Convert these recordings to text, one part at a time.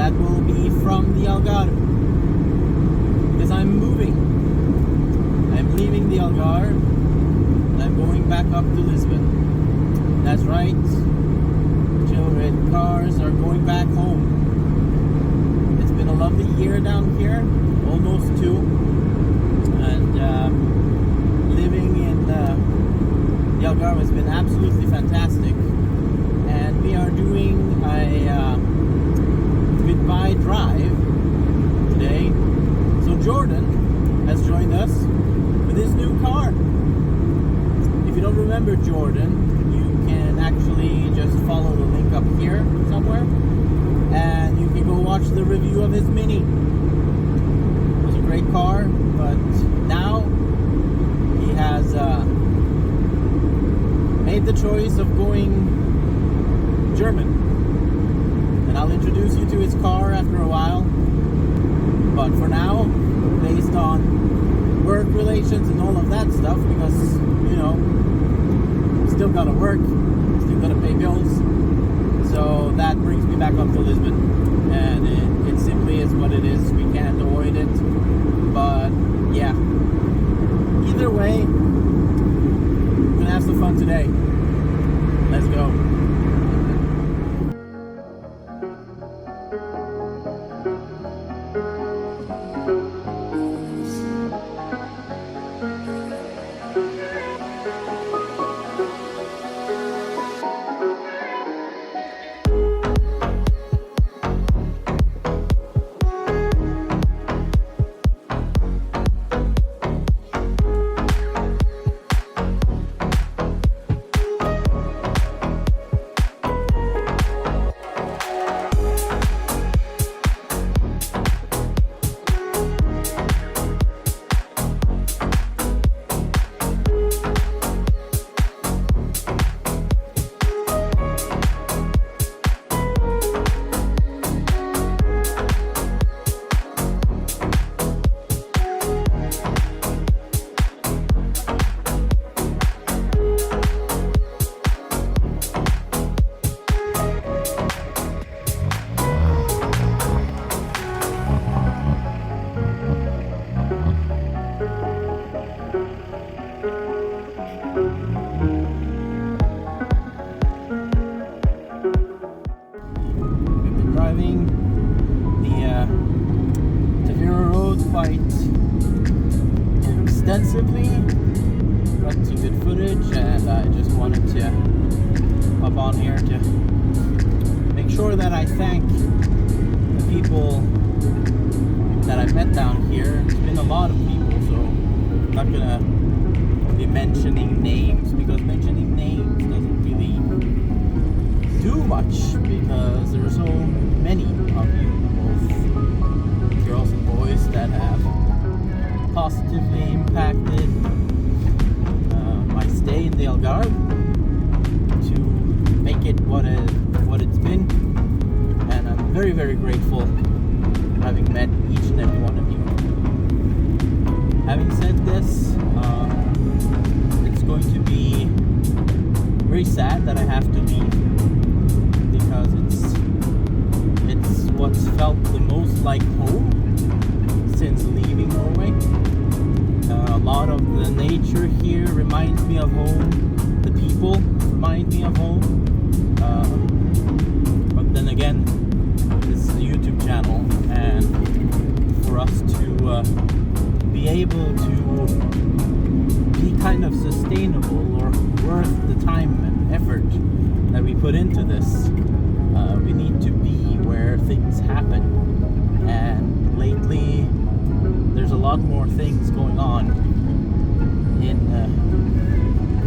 that will be from the Algarve, because I'm moving. I'm leaving the Algarve and I'm going back up to Lisbon. That's right, children, cars are going back home. It's been a lovely year down here, almost 2, and living in the Algarve has been absolutely fantastic. And we are doing a goodbye drive today. So Jordan has joined us with his new car. If you don't remember Jordan, you can actually just follow the link up here somewhere, and you can go watch the review of his Mini. It was a great car, but now he has made the choice of going German, and I'll introduce you to his car after a while. But for now, based on work relations and all of that stuff, because you know, still gotta work, still gotta pay bills, so that brings me back up to Lisbon, and it simply is what it is. We can't avoid it, but yeah, either way, we're gonna have some fun today. Let's go. Extensively, got some good footage, and I just wanted to hop on here to make sure that I thank the people that I met down here. It's been a lot of people, so I'm not gonna be mentioning names, because mentioning names doesn't really do much, because there are so many of you, both girls and boys, that have positively impacted my stay in the Algarve to make it what it's been, and I'm very, very grateful for having met each and every one of you. Having said this, it's going to be very sad that I have to leave, because it's what's felt the most like home since leaving Norway. A lot of the nature here reminds me of home. The people remind me of home. But then again, this is a YouTube channel, and for us to be able to be kind of sustainable or worth the time and effort that we put into this, we need to be where things happen. And lately, there's a lot more things going on in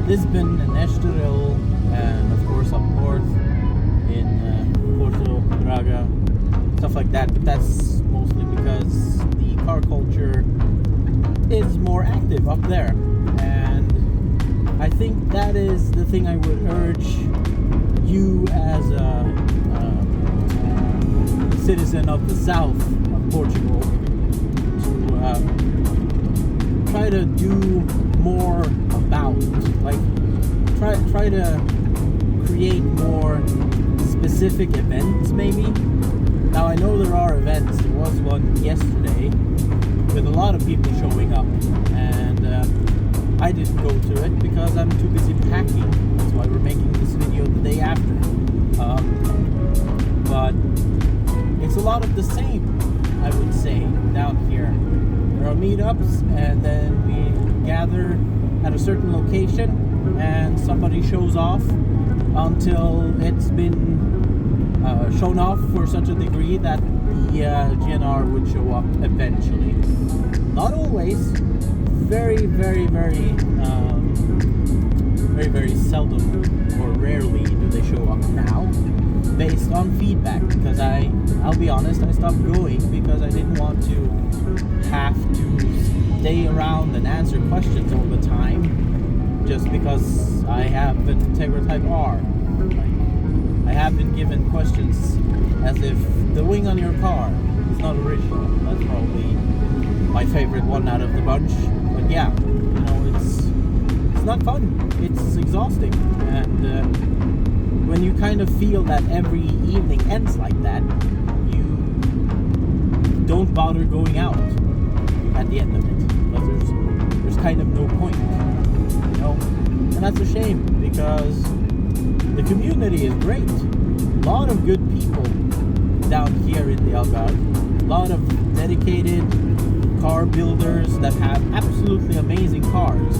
Lisbon and Estoril, and of course up north in Porto, Braga, stuff like that. But that's mostly because the car culture is more active up there, and I think that is the thing I would urge you as a citizen of the south of Portugal try to do more about, like try to create more specific events maybe. Now I know there yesterday with a lot of people showing up, and I didn't go to it because I'm too busy packing. That's why we're making this video the day after. But it's a lot of the same, I would say, down here. There are meetups, and then we gather at a certain location, and somebody shows off until it's been shown off for such a degree that the GNR would show up eventually. Not always. Very, very, very, very seldom or rarely do they show up now, based on feedback. Because I'll be honest, I stopped going because I didn't want to have to stay around and answer questions all the time, just because I have an Integra Type R. I have been given questions as if the wing on your car is not original. That's probably my favorite one out of the bunch. But yeah, you know, it's not fun. It's exhausting, and when you kind of feel that every evening ends like that, you don't bother going out at the end of it, because there's kind of no point, you know. And that's a shame, because the community is great. A lot of good people down here in the Algarve. A lot of dedicated car builders that have absolutely amazing cars.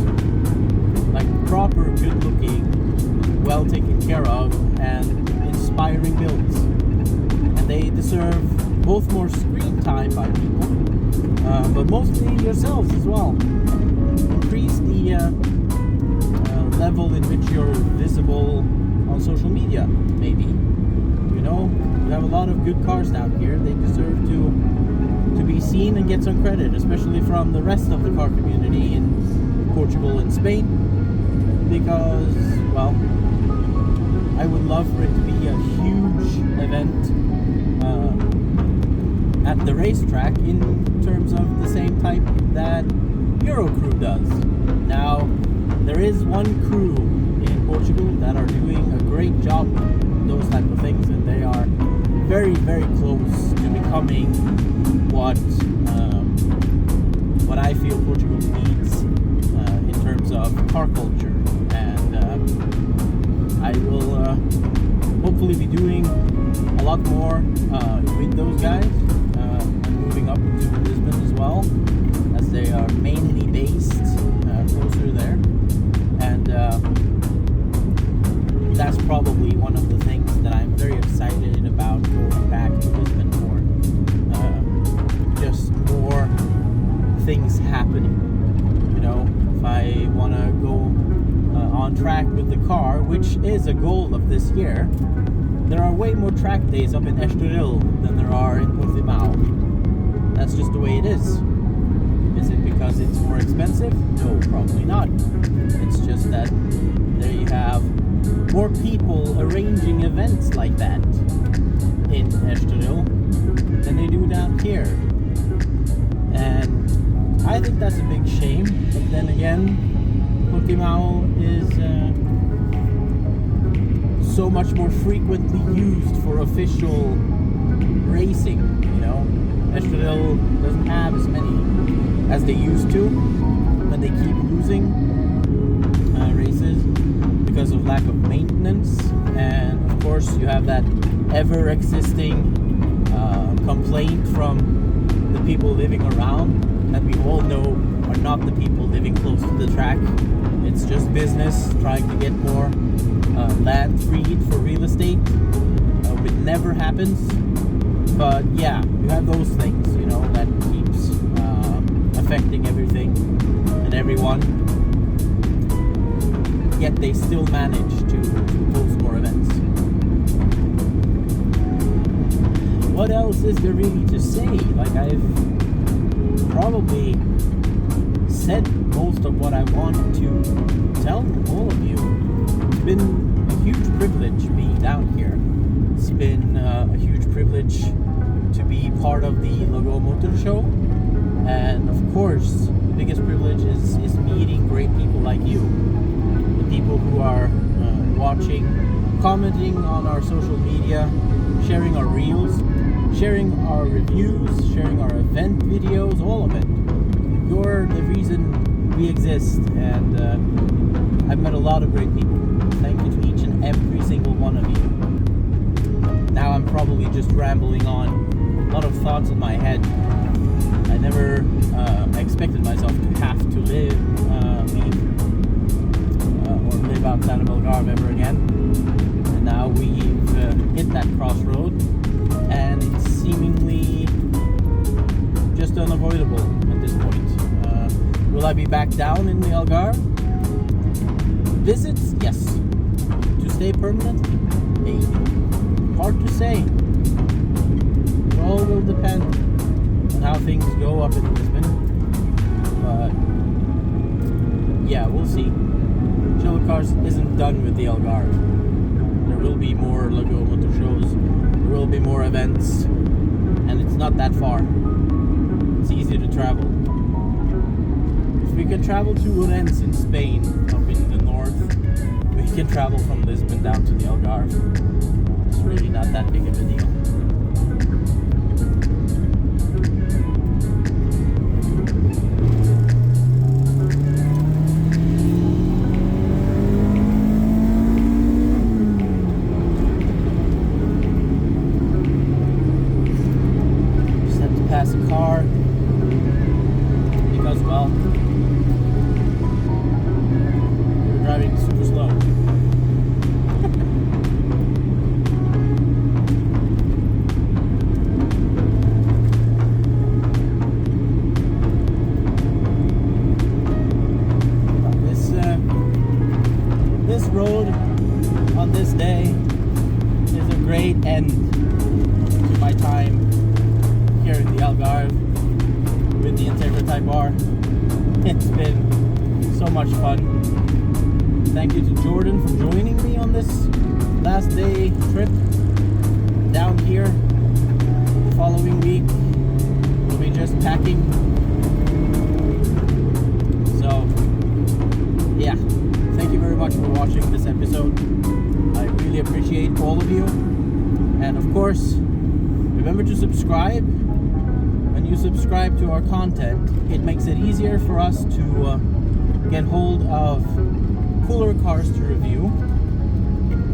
Like proper, good looking, well taken care of, and inspiring builds. And they deserve both more screen time by people, but mostly yourselves as well. Increase the level in which you're visible on social media, maybe. You know, we have a lot of good cars down here. They deserve to be seen and get some credit, especially from the rest of the car community in Portugal and Spain, because, well, I would love for it to be a huge event at the racetrack in terms of the same type that Eurocrew does. Now, there is one crew in Portugal that are doing a great job with those type of things, and they are very, very close to becoming what I feel Portugal needs in terms of car culture. And I will hopefully be doing a lot more with those guys. I'm moving up to Lisbon as well, as they are mainly based closer there. And that's probably one of the things that I'm very excited about going back to Lisbon for. Just more things happening. You know, if I want to go on track with the car, which is a goal of this year, there are way more track days up in Estoril than there are in Portimao. That's just the way it is. Is it because it's more expensive? No, probably not. It's just that there you have more people arranging events like that in Estoril than they do down here. And I think that's a big shame. But then again, Portimao is so much more frequently used for official racing, you know. Estoril doesn't have as many as they used to, when they keep losing races because of lack of maintenance. And of course you have that ever existing complaint from the people living around, that we all know are not the people living close to the track. It's just business trying to get more land freed for real estate. It never happens. But yeah, you have those things, you know, that keeps affecting everything and everyone. Yet they still manage to host more events. What else is there really to say? Like, I've probably said most of what I want to tell all of you. It's been a huge privilege being down here. It's been a huge privilege to be part of the Logo Motor Show. And of course, the biggest privilege is meeting great people like you. The people who are watching, commenting on our social media, sharing our reels, sharing our reviews, sharing our event videos, all of it. You're the reason we exist, and I've met a lot of great people. Thank you to each and every single one of you. Now I'm probably just rambling on, a lot of thoughts in my head. I never expected myself to have to leave or live outside of Algarve ever again. And now we've hit that crossroad, and it's seemingly just unavoidable at this point. Will I be back down in the Algarve? Visits, yes. To stay permanently? Maybe. Hard to say. It all will depend on how things go up in Lisbon. But yeah, we'll see. Cars isn't done with the Algarve. There will be more Lago motor shows. There will be more events, and it's not that far. It's easy to travel. If we can travel to wouldnt in Spain, up in the north, we can travel from Lisbon down to the Algarve. It's really not that big of a deal. Pass a car because, well, we're driving super slow. This road on this day is a great end to my time here in the Algarve with the Integra Type R. It's been so much fun. Thank you to Jordan for joining me on this last day trip down here. The following week we'll be just packing. So yeah, thank you very much for watching this episode. I really appreciate all of you, and of course remember to subscribe. When you subscribe to our content, it makes it easier for us to get hold of cooler cars to review,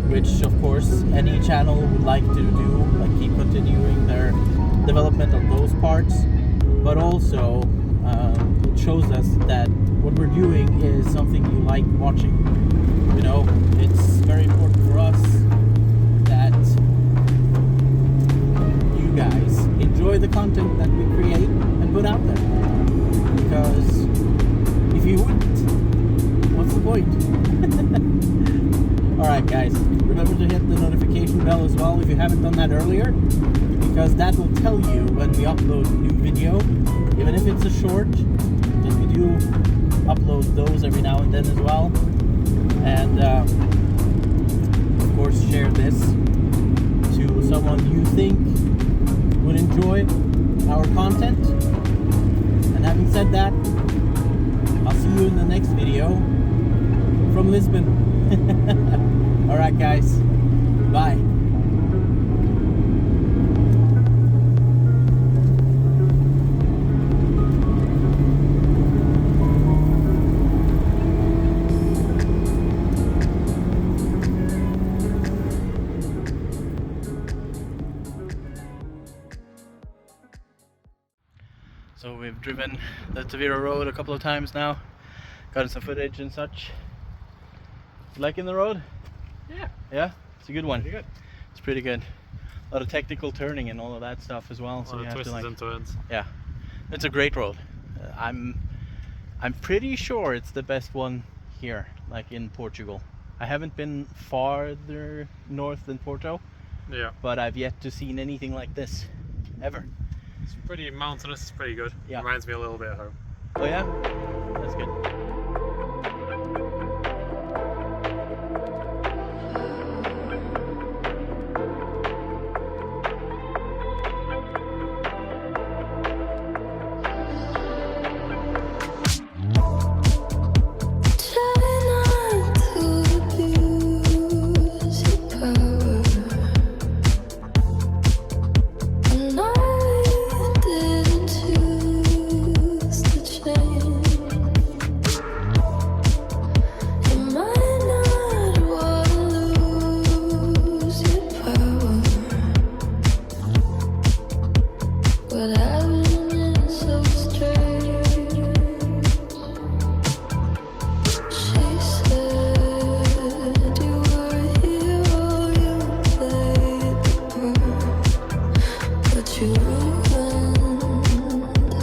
which of course any channel would like to do, like keep continuing their development of those parts, but also it shows us that what we're doing is something you like watching. You know, it's very important for us that you guys enjoy the content that we create and put out there, because if you wouldn't, what's the point? Alright guys, remember to hit the notification bell as well if you haven't done that earlier, because that will tell you when we upload a new video, even if it's a short, because we do upload those every now and then as well. And of course share this to someone you think would enjoy our content. And having said that, I'll see you in the next video from Lisbon. Alright guys, bye. So we've driven the Tavira road a couple of times now, gotten some footage and such. You liking the road? Yeah. Yeah? It's a good one. Pretty good. It's pretty good. A lot of technical turning and all of that stuff as well. So you have to like, and turns. yeah, it's a great road. I'm pretty sure it's the best one here, like in Portugal. I haven't been farther north than Porto, Yeah. but I've yet to see anything like this ever. It's pretty mountainous, it's pretty good. Yeah. Reminds me a little bit of home. Oh yeah? That's good. No you ruined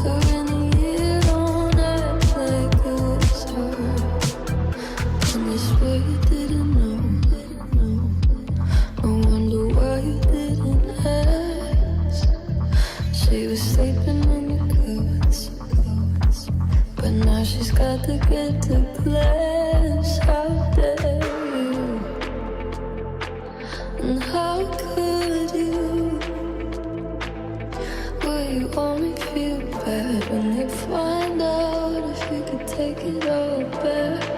her in a year. Don't act like it was her. And I swear you didn't know. I wonder why you didn't ask. She was sleeping on your clothes, but now she's got to get to class. How dare you? And how could you? Will you only feel bad when they find out if you could take it all back?